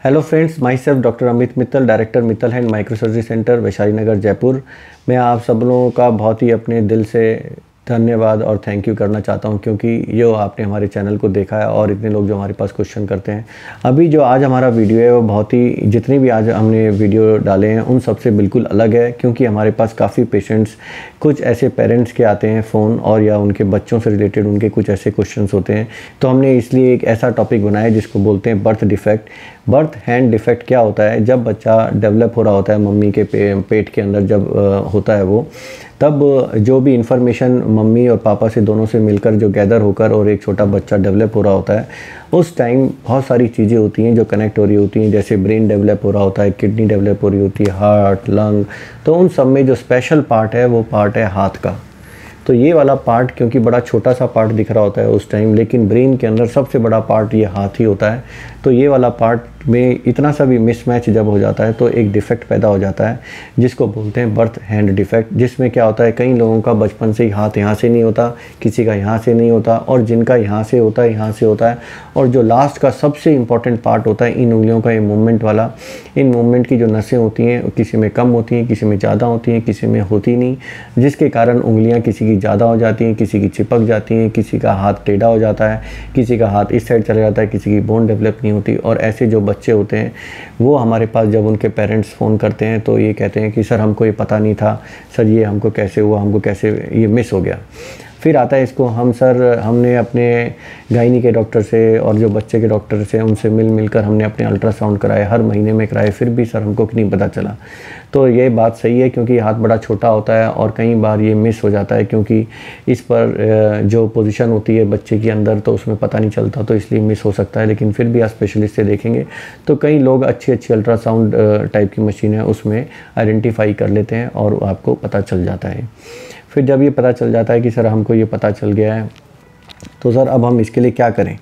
Hello friends, myself doctor Amit Mittal, director Mittal hand micro surgery centre, Vaishali Nagar, Jaipur. मैं आप सब लोगों का बहुत ही अपने दिल से धन्यवाद और थैंक यू करना चाहता हूं, क्योंकि ये आपने हमारे चैनल को देखा है और इतने लोग जो हमारे पास क्वेश्चन करते हैं। अभी जो आज हमारा वीडियो है वो बहुत ही, जितनी भी आज हमने वीडियो डाले हैं उन सबसे बिल्कुल अलग है, क्योंकि हमारे पास काफ़ी पेशेंट्स, कुछ ऐसे पेरेंट्स के आते हैं फ़ोन और या उनके बच्चों से रिलेटेड उनके कुछ ऐसे क्वेश्चंस होते हैं। तो हमने इसलिए एक ऐसा टॉपिक बनाया जिसको बोलते हैं birth defect. Birth hand defect क्या होता है? जब बच्चा डेवलप हो रहा होता है मम्मी के पेट के अंदर, जब होता है वो, तब जो भी इंफॉर्मेशन मम्मी और पापा से दोनों से मिलकर जो गैदर होकर और एक छोटा बच्चा डेवलप हो रहा होता है, उस टाइम बहुत सारी चीज़ें होती हैं जो कनेक्ट हो रही होती हैं। जैसे ब्रेन डेवलप हो रहा होता है, किडनी डेवलप हो रही होती है, हार्ट, लंग। तो उन सब में जो स्पेशल पार्ट है वो पार्ट है हाथ का। तो ये वाला पार्ट, क्योंकि बड़ा छोटा सा पार्ट दिख रहा होता है उस टाइम, लेकिन ब्रेन के अंदर सबसे बड़ा पार्ट ये हाथ ही होता है। तो ये वाला पार्ट में इतना सा भी मिसमैच जब हो जाता है तो एक डिफेक्ट पैदा हो जाता है, जिसको बोलते हैं बर्थ हैंड डिफेक्ट। जिसमें क्या होता है, कई लोगों का बचपन से ही हाथ यहाँ से नहीं होता, किसी का यहाँ से नहीं होता, और जिनका यहाँ से होता है, यहाँ से होता है। और जो लास्ट का सबसे इम्पॉर्टेंट पार्ट होता है इन उंगलियों का, ये मूवमेंट वाला, इन मूवमेंट की जो नसें होती हैं, किसी में कम होती हैं, किसी में ज़्यादा होती हैं, किसी में होती नहीं, जिसके कारण उंगलियाँ किसी की ज़्यादा हो जाती हैं, किसी की चिपक जाती हैं, किसी का हाथ टेढ़ा हो जाता है, किसी का हाथ इस साइड चला जाता है, किसी की बोन डेवलप नहीं होती। और ऐसे जो बच्चे होते हैं वो हमारे पास जब उनके पेरेंट्स फ़ोन करते हैं तो ये कहते हैं कि सर हमको ये पता नहीं था, सर ये हमको कैसे हुआ, हमको कैसे ये मिस हो गया। फिर आता है इसको हमने अपने गायनी के डॉक्टर से और जो बच्चे के डॉक्टर से उनसे मिलकर हमने अपने अल्ट्रासाउंड कराए, हर महीने में कराए, फिर भी सर हमको नहीं पता चला। तो ये बात सही है, क्योंकि हाथ बड़ा छोटा होता है और कई बार ये मिस हो जाता है, क्योंकि इस पर जो पोजीशन होती है बच्चे के अंदर तो उसमें पता नहीं चलता, तो इसलिए मिस हो सकता है। लेकिन फिर भी आप स्पेशलिस्ट से देखेंगे तो कई लोग अच्छी अल्ट्रासाउंड टाइप की मशीन है उसमें आइडेंटिफाई कर लेते हैं और आपको पता चल जाता है। फिर जब ये पता चल जाता है कि सर हमको ये पता चल गया है, तो सर अब हम इसके लिए क्या करें?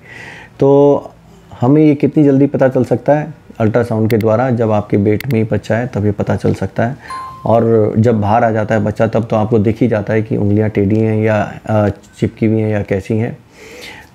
तो हमें ये कितनी जल्दी पता चल सकता है? अल्ट्रासाउंड के द्वारा। जब आपके पेट में ही बच्चा है तब ये पता चल सकता है, और जब बाहर आ जाता है बच्चा तब तो आपको दिख ही जाता है कि उंगलियां टेढ़ी हैं या चिपकी हुई हैं या कैसी हैं।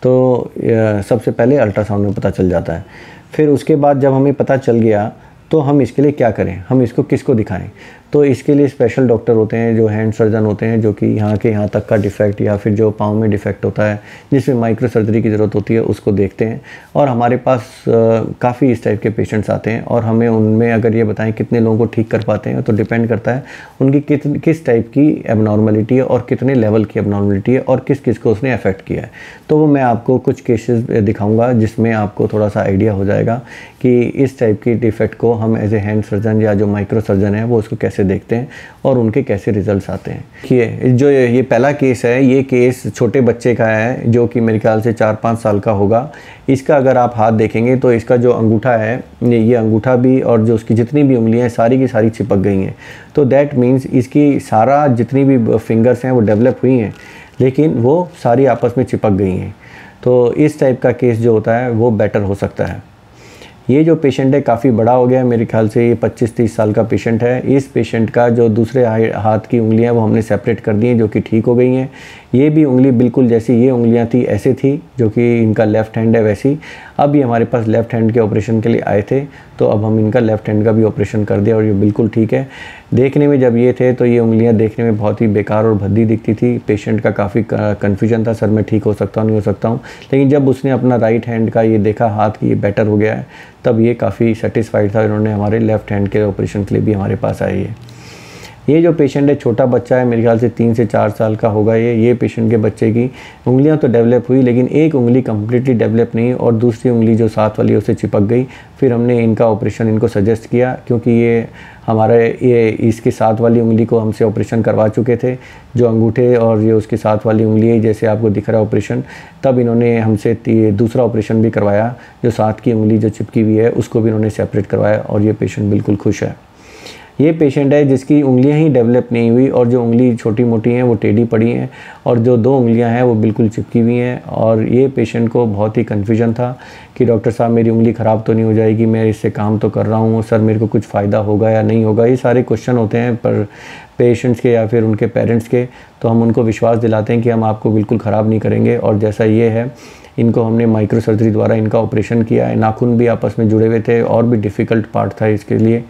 तो सबसे पहले अल्ट्रासाउंड में पता चल जाता है। फिर उसके बाद जब हमें पता चल गया तो हम इसके लिए क्या करें, हम इसको किसको दिखाएं? तो इसके लिए स्पेशल डॉक्टर होते हैं जो हैंड सर्जन होते हैं, जो कि यहाँ तक का डिफेक्ट या फिर जो पाँव में डिफेक्ट होता है जिसमें माइक्रो सर्जरी की ज़रूरत होती है उसको देखते हैं। और हमारे पास काफ़ी इस टाइप के पेशेंट्स आते हैं, और हमें उनमें अगर ये बताएं कितने लोगों को ठीक कर पाते हैं तो डिपेंड करता है उनकी किस टाइप की एबनॉर्मलिटी है और कितने लेवल की एबनॉर्मलिटी है और किस किस को उसने अफेक्ट किया है। तो वो मैं आपको कुछ केसेस दिखाऊँगा जिसमें आपको थोड़ा सा आइडिया हो जाएगा कि इस टाइप की डिफेक्ट को हम एज ए हैंड सर्जन या जो माइक्रो सर्जन है वो उसको कैसे देखते हैं और उनके कैसे रिजल्ट्स आते हैं। देखिए, जो ये पहला केस है, ये केस छोटे बच्चे का है जो कि मेरे ख्याल से 4-5 साल का होगा। इसका अगर आप हाथ देखेंगे तो इसका जो अंगूठा है, ये अंगूठा भी और जो उसकी जितनी भी उंगलियां हैं सारी की सारी चिपक गई हैं। तो दैट मीन्स इसकी सारा जितनी भी फिंगर्स हैं वो डेवलप हुई हैं, लेकिन वो सारी आपस में चिपक गई हैं। तो इस टाइप का केस जो होता है वो बेटर हो सकता है। ये जो पेशेंट है काफ़ी बड़ा हो गया है, मेरे ख्याल से ये 25-30 साल का पेशेंट है। इस पेशेंट का जो दूसरे हाथ की उंगलियां वो हमने सेपरेट कर दी हैं, जो कि ठीक हो गई हैं। ये भी उंगली बिल्कुल जैसी ये उंगलियां थी ऐसे थी, जो कि इनका लेफ़्ट हैंड है वैसी। अब ये हमारे पास लेफ़्ट हैंड के ऑपरेशन के लिए आए थे, तो अब हम इनका लेफ़्ट हैंड का भी ऑपरेशन कर दिया और ये बिल्कुल ठीक है। देखने में जब ये थे तो ये उंगलियां देखने में बहुत ही बेकार और भद्दी दिखती थी। पेशेंट का काफ़ी कन्फ्यूजन था, सर मैं ठीक हो सकता हूँ नहीं हो सकता हूँ। लेकिन जब उसने अपना राइट हैंड का ये देखा हाथ की ये बेटर हो गया है, तब ये काफ़ी सेटिस्फाइड था। इन्होंने हमारे लेफ़्ट हैंड के ऑपरेशन के लिए भी हमारे पास आई है। ये जो पेशेंट है छोटा बच्चा है, मेरे ख्याल से 3 से 4 साल का होगा। ये पेशेंट के बच्चे की उंगलियां तो डेवलप हुई, लेकिन एक उंगली कम्प्लीटली डेवलप नहीं और दूसरी उंगली जो साथ वाली उससे चिपक गई। फिर हमने इनका ऑपरेशन इनको सजेस्ट किया, क्योंकि ये इसके साथ वाली उंगली को हमसे ऑपरेशन करवा चुके थे, जो अंगूठे और ये उसके साथ वाली उंगली है जैसे आपको दिख रहा है ऑपरेशन। तब इन्होंने हमसे दूसरा ऑपरेशन भी करवाया, जो साथ की उंगली जो चिपकी हुई है उसको भी इन्होंने सेपरेट करवाया, और ये पेशेंट बिल्कुल खुश है। ये पेशेंट है जिसकी उंगलियां ही डेवलप नहीं हुई और जो उंगली छोटी मोटी हैं वो टेढ़ी पड़ी हैं, और जो 2 उंगलियां हैं वो बिल्कुल चिपकी हुई हैं। और ये पेशेंट को बहुत ही कन्फ्यूजन था कि डॉक्टर साहब मेरी उंगली ख़राब तो नहीं हो जाएगी, मैं इससे काम तो कर रहा हूँ, सर मेरे को कुछ फ़ायदा होगा या नहीं होगा। ये सारे क्वेश्चन होते हैं पर पेशेंट्स के या फिर उनके पेरेंट्स के। तो हम उनको विश्वास दिलाते हैं कि हम आपको बिल्कुल ख़राब नहीं करेंगे, और जैसा ये है इनको हमने माइक्रो सर्जरी द्वारा इनका ऑपरेशन किया है। नाखून भी आपस में जुड़े हुए थे और भी डिफ़िकल्ट पार्ट था इसके लिए,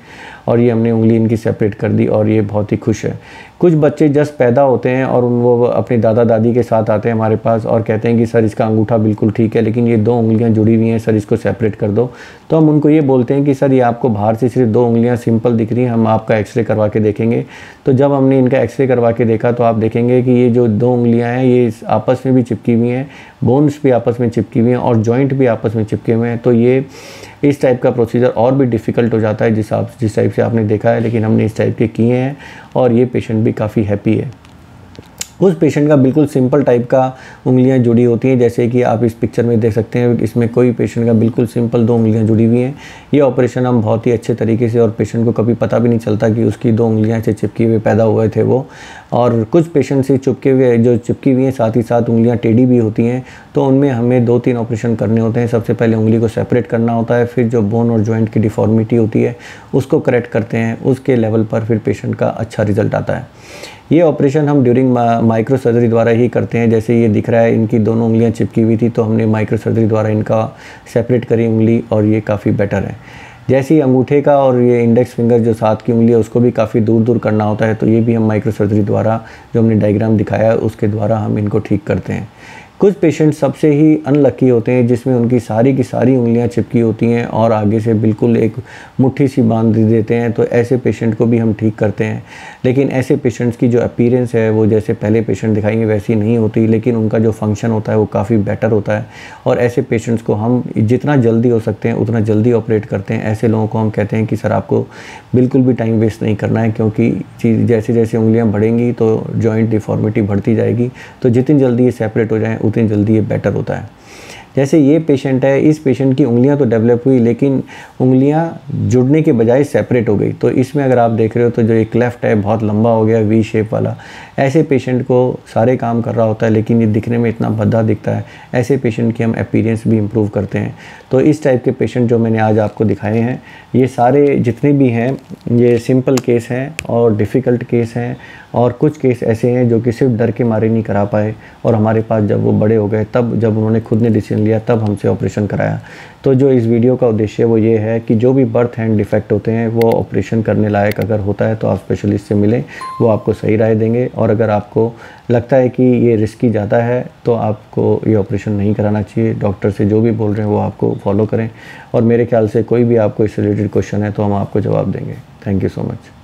और ये हमने उंगली इनकी सेपरेट कर दी और ये बहुत ही खुश है। कुछ बच्चे जस्ट पैदा होते हैं और वो अपने दादा दादी के साथ आते हैं हमारे पास और कहते हैं कि सर इसका अंगूठा बिल्कुल ठीक है, लेकिन ये 2 उंगलियां जुड़ी हुई हैं, सर इसको सेपरेट कर दो। तो हम उनको ये बोलते हैं कि सर ये आपको बाहर से सिर्फ 2 उंगलियां सिंपल दिख रही हैं, हम आपका एक्सरे करवा के देखेंगे। तो जब हमने इनका एक्सरे करवा के देखा तो आप देखेंगे कि ये जो 2 उंगलियाँ हैं ये आपस में भी चिपकी हुई हैं, बोन्स भी आपस में चिपकी हुई हैं और जॉइंट भी आपस में चिपके हुए हैं। तो ये इस टाइप का प्रोसीजर और भी डिफ़िकल्ट हो जाता है जिस टाइप से आपने देखा है, लेकिन हमने इस टाइप के किए हैं और ये पेशेंट भी काफ़ी हैप्पी है। उस पेशेंट का बिल्कुल सिंपल टाइप का उंगलियां जुड़ी होती हैं, जैसे कि आप इस पिक्चर में देख सकते हैं। इसमें कोई पेशेंट का बिल्कुल सिंपल 2 उंगलियां जुड़ी हुई हैं। ये ऑपरेशन हम बहुत ही अच्छे तरीके से, और पेशेंट को कभी पता भी नहीं चलता कि उसकी 2 उंगलियां से चिपकी हुए पैदा हुए थे वो। और कुछ पेशेंट से चिपकी हुई हैं साथ ही साथ उंगलियां टेढ़ी भी होती हैं, तो उनमें हमें 2-3 ऑपरेशन करने होते हैं। सबसे पहले उंगली को सेपरेट करना होता है, फिर जो बोन और जॉइंट की डिफॉर्मिटी होती है उसको करेक्ट करते हैं, उसके लेवल पर फिर पेशेंट का अच्छा रिजल्ट आता है। ये ऑपरेशन हम ड्यूरिंग माइक्रो सर्जरी द्वारा ही करते हैं। जैसे ये दिख रहा है इनकी दोनों उंगलियां चिपकी हुई थी, तो हमने माइक्रो सर्जरी द्वारा इनका सेपरेट करी उंगली और ये काफ़ी बेटर है। जैसे ही अंगूठे का और ये इंडेक्स फिंगर जो साथ की उंगली है उसको भी काफ़ी दूर करना होता है, तो ये भी हम माइक्रो सर्जरी द्वारा जो हमने डायग्राम दिखाया है उसके द्वारा हम इनको ठीक करते हैं। कुछ पेशेंट सबसे ही अनलकी होते हैं जिसमें उनकी सारी की सारी उंगलियां चिपकी होती हैं और आगे से बिल्कुल एक मुट्ठी सी बांध देते हैं, तो ऐसे पेशेंट को भी हम ठीक करते हैं। लेकिन ऐसे पेशेंट्स की जो अपीयरेंस है वो जैसे पहले पेशेंट दिखाएंगे वैसी नहीं होती, लेकिन उनका जो फंक्शन होता है वो काफ़ी बेटर होता है। और ऐसे पेशेंट्स को हम जितना जल्दी हो सकते हैं उतना जल्दी ऑपरेट करते हैं। ऐसे लोगों को हम कहते हैं कि सर आपको बिल्कुल भी टाइम वेस्ट नहीं करना है, क्योंकि जैसे जैसे उंगलियाँ बढ़ेंगी तो जॉइंट डिफॉर्मिटी बढ़ती जाएगी, तो जितनी जल्दी ये सेपरेट हो जाएँ उतनी जल्दी ये बेटर होता है। जैसे ये पेशेंट है, इस पेशेंट की उंगलियां तो डेवलप हुई लेकिन उंगलियां जुड़ने के बजाय सेपरेट हो गई। तो इसमें अगर आप देख रहे हो तो जो एक क्लेफ्ट है बहुत लंबा हो गया, वी शेप वाला। ऐसे पेशेंट को सारे काम कर रहा होता है लेकिन ये दिखने में इतना भद्दा दिखता है। ऐसे पेशेंट की हम अपीयरेंस भी इम्प्रूव करते हैं। तो इस टाइप के पेशेंट जो मैंने आज आपको दिखाए हैं, ये सारे जितने भी हैं ये सिंपल केस हैं और डिफ़िकल्ट केस हैं, और कुछ केस ऐसे हैं जो कि सिर्फ डर के मारे नहीं करा पाए, और हमारे पास जब वो बड़े हो गए तब जब उन्होंने खुद ने डिसीजन लिया तब हमसे ऑपरेशन कराया। तो जो इस वीडियो का उद्देश्य वो ये है कि जो भी बर्थ हैंड डिफेक्ट होते हैं वो ऑपरेशन करने लायक अगर होता है तो आप स्पेशलिस्ट से मिलें, वो आपको सही राय देंगे। और अगर आपको लगता है कि ये रिस्की ज़्यादा है तो आपको ये ऑपरेशन नहीं कराना चाहिए। डॉक्टर से जो भी बोल रहे हैं वो आपको फॉलो करें, और मेरे ख्याल से कोई भी आपको इससे रिलेटेड क्वेश्चन है तो हम आपको जवाब देंगे। Thank you so much.